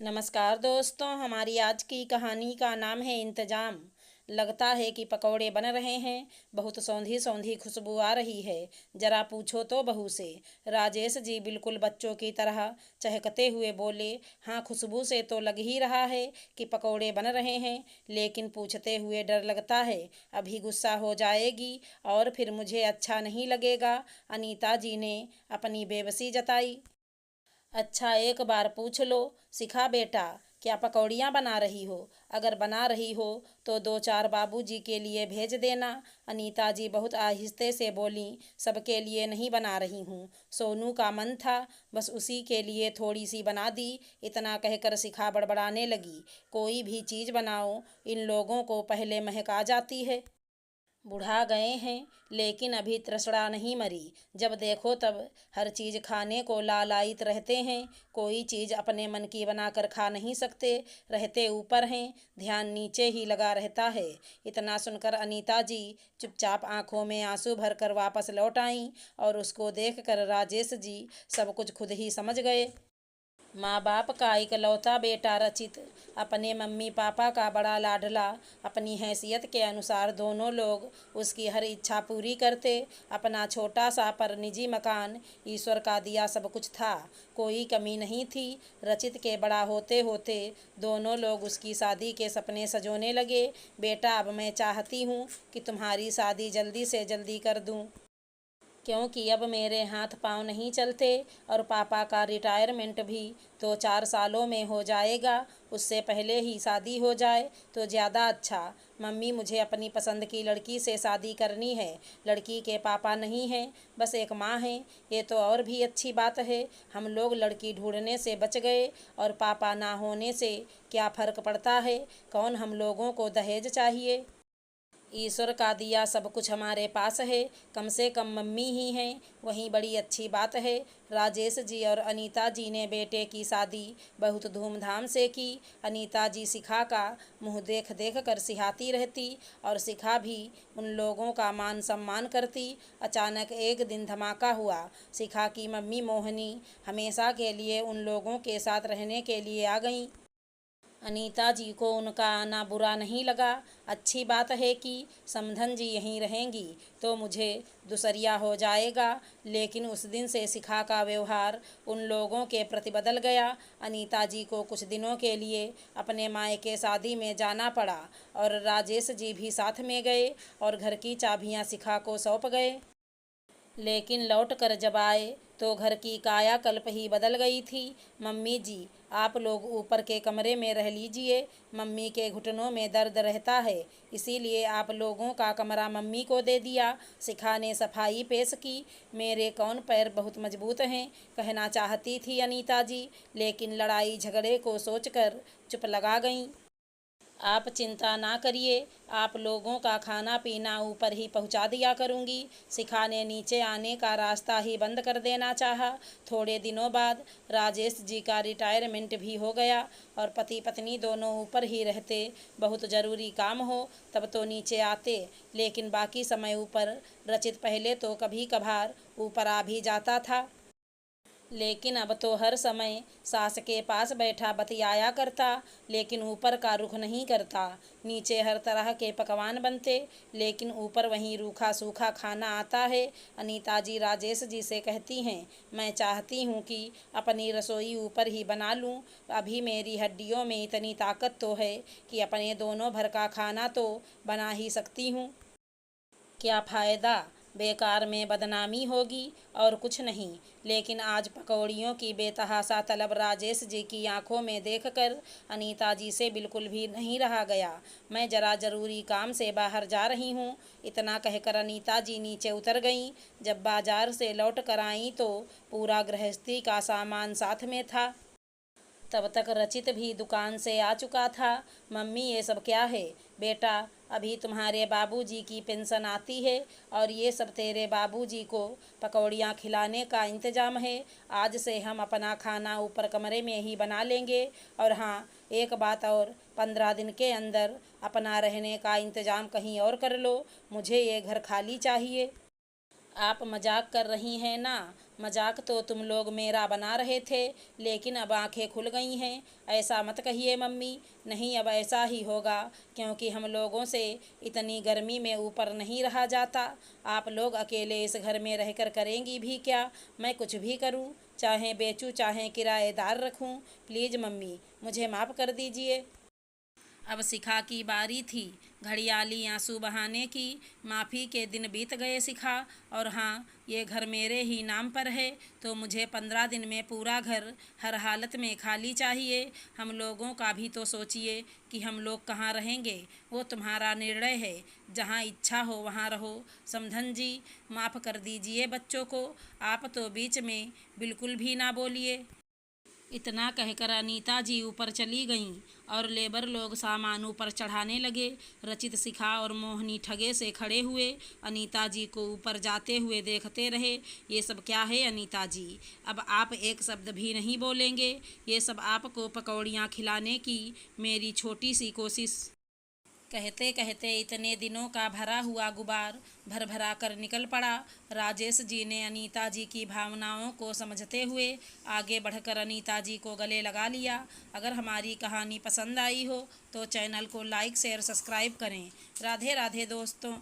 नमस्कार दोस्तों, हमारी आज की कहानी का नाम है इंतजाम। लगता है कि पकौड़े बन रहे हैं। बहुत सौंधी सौंधी खुशबू आ रही है। जरा पूछो तो बहू से। राजेश जी बिल्कुल बच्चों की तरह चहकते हुए बोले, हाँ, खुशबू से तो लग ही रहा है कि पकौड़े बन रहे हैं, लेकिन पूछते हुए डर लगता है अभी गुस्सा हो जाएगी और फिर मुझे अच्छा नहीं लगेगा। अनीता जी ने अपनी बेबसी जताई। अच्छा, एक बार पूछ लो। सिखा बेटा, क्या पकौड़ियाँ बना रही हो? अगर बना रही हो तो दो चार बाबूजी के लिए भेज देना। अनीता जी बहुत आहिस्ते से बोलीं, सबके लिए नहीं बना रही हूँ, सोनू का मन था, बस उसी के लिए थोड़ी सी बना दी। इतना कहकर शिखा बड़बड़ाने लगी, कोई भी चीज़ बनाओ, इन लोगों को पहले महक आ जाती है। बुढ़ा गए हैं लेकिन अभी तृष्णा नहीं मरी। जब देखो तब हर चीज़ खाने को लालायित रहते हैं। कोई चीज़ अपने मन की बनाकर खा नहीं सकते, रहते ऊपर हैं, ध्यान नीचे ही लगा रहता है। इतना सुनकर अनीता जी चुपचाप आंखों में आंसू भरकर वापस लौट आईं और उसको देखकर राजेश जी सब कुछ खुद ही समझ गए। माँ बाप का इकलौता बेटा रचित, अपने मम्मी पापा का बड़ा लाडला। अपनी हैसियत के अनुसार दोनों लोग उसकी हर इच्छा पूरी करते। अपना छोटा सा पर निजी मकान, ईश्वर का दिया सब कुछ था, कोई कमी नहीं थी। रचित के बड़ा होते होते दोनों लोग उसकी शादी के सपने सजोने लगे। बेटा, अब मैं चाहती हूँ कि तुम्हारी शादी जल्दी से जल्दी कर दूँ, क्योंकि अब मेरे हाथ पांव नहीं चलते और पापा का रिटायरमेंट भी 2-4 सालों में हो जाएगा। उससे पहले ही शादी हो जाए तो ज़्यादा अच्छा। मम्मी, मुझे अपनी पसंद की लड़की से शादी करनी है। लड़की के पापा नहीं हैं, बस एक माँ है। ये तो और भी अच्छी बात है। हम लोग लड़की ढूंढने से बच गए और पापा ना होने से क्या फ़र्क पड़ता है। कौन हम लोगों को दहेज चाहिए? ईश्वर का दिया सब कुछ हमारे पास है, कम से कम मम्मी ही हैं, वही बड़ी अच्छी बात है। राजेश जी और अनीता जी ने बेटे की शादी बहुत धूमधाम से की। अनीता जी शिखा का मुंह देख देख कर सिहाती रहती और शिखा भी उन लोगों का मान सम्मान करती। अचानक एक दिन धमाका हुआ। शिखा की मम्मी मोहिनी हमेशा के लिए उन लोगों के साथ रहने के लिए आ गईं। अनीता जी को उनका आना बुरा नहीं लगा। अच्छी बात है कि समधन जी यहीं रहेंगी तो मुझे दुसरिया हो जाएगा। लेकिन उस दिन से शिखा का व्यवहार उन लोगों के प्रति बदल गया। अनीता जी को कुछ दिनों के लिए अपने मायके शादी में जाना पड़ा और राजेश जी भी साथ में गए और घर की चाबियां शिखा को सौंप गए। लेकिन लौट कर जब आए तो घर की कायाकल्प ही बदल गई थी। मम्मी जी, आप लोग ऊपर के कमरे में रह लीजिए, मम्मी के घुटनों में दर्द रहता है, इसीलिए आप लोगों का कमरा मम्मी को दे दिया। शिखा ने सफाई पेश की। मेरे कौन पैर बहुत मजबूत हैं, कहना चाहती थी अनीता जी, लेकिन लड़ाई झगड़े को सोचकर चुप लगा गईं। आप चिंता ना करिए, आप लोगों का खाना पीना ऊपर ही पहुंचा दिया करूंगी। शिखा ने नीचे आने का रास्ता ही बंद कर देना चाहा। थोड़े दिनों बाद राजेश जी का रिटायरमेंट भी हो गया और पति पत्नी दोनों ऊपर ही रहते। बहुत ज़रूरी काम हो तब तो नीचे आते, लेकिन बाकी समय ऊपर। रचित पहले तो कभी कभार ऊपर आ भी जाता था, लेकिन अब तो हर समय सास के पास बैठा बतियाया करता, लेकिन ऊपर का रुख नहीं करता। नीचे हर तरह के पकवान बनते, लेकिन ऊपर वहीं रूखा सूखा खाना आता है। अनीता जी राजेश जी से कहती हैं, मैं चाहती हूँ कि अपनी रसोई ऊपर ही बना लूँ। अभी मेरी हड्डियों में इतनी ताकत तो है कि अपने दोनों भर का खाना तो बना ही सकती हूँ। क्या फ़ायदा, बेकार में बदनामी होगी और कुछ नहीं। लेकिन आज पकौड़ियों की बेतहाशा तलब राजेश जी की आंखों में देखकर अनीता जी से बिल्कुल भी नहीं रहा गया। मैं ज़रा ज़रूरी काम से बाहर जा रही हूँ, इतना कहकर अनीता जी नीचे उतर गईं। जब बाजार से लौट कर आईं तो पूरा गृहस्थी का सामान साथ में था। तब तक रचित भी दुकान से आ चुका था। मम्मी, ये सब क्या है? बेटा, अभी तुम्हारे बाबूजी की पेंशन आती है और ये सब तेरे बाबूजी को पकौड़ियाँ खिलाने का इंतज़ाम है। आज से हम अपना खाना ऊपर कमरे में ही बना लेंगे। और हाँ, एक बात और, 15 दिन के अंदर अपना रहने का इंतज़ाम कहीं और कर लो, मुझे ये घर खाली चाहिए। आप मजाक कर रही हैं ना? मजाक तो तुम लोग मेरा बना रहे थे, लेकिन अब आंखें खुल गई हैं। ऐसा मत कहिए मम्मी। नहीं, अब ऐसा ही होगा, क्योंकि हम लोगों से इतनी गर्मी में ऊपर नहीं रहा जाता। आप लोग अकेले इस घर में रहकर करेंगी भी क्या? मैं कुछ भी करूं, चाहे बेचूं चाहे किराएदार रखूं। प्लीज़ मम्मी, मुझे माफ़ कर दीजिए। अब शिखा की बारी थी घड़ियाली आंसू बहाने की। माफ़ी के दिन बीत गए शिखा, और हाँ, ये घर मेरे ही नाम पर है, तो मुझे 15 दिन में पूरा घर हर हालत में खाली चाहिए। हम लोगों का भी तो सोचिए कि हम लोग कहाँ रहेंगे। वो तुम्हारा निर्णय है, जहाँ इच्छा हो वहाँ रहो। समधन जी, माफ़ कर दीजिए बच्चों को। आप तो बीच में बिल्कुल भी ना बोलिए। इतना कहकर अनीता जी ऊपर चली गईं और लेबर लोग सामान ऊपर चढ़ाने लगे। रचित, शिखा और मोहिनी ठगे से खड़े हुए अनीता जी को ऊपर जाते हुए देखते रहे। ये सब क्या है अनीता जी? अब आप एक शब्द भी नहीं बोलेंगे? ये सब आपको पकौड़ियाँ खिलाने की मेरी छोटी सी कोशिश। कहते कहते इतने दिनों का भरा हुआ गुबार भर भरा कर निकल पड़ा। राजेश जी ने अनीता जी की भावनाओं को समझते हुए आगे बढ़कर अनीता जी को गले लगा लिया। अगर हमारी कहानी पसंद आई हो तो चैनल को लाइक शेयर सब्सक्राइब करें। राधे राधे दोस्तों।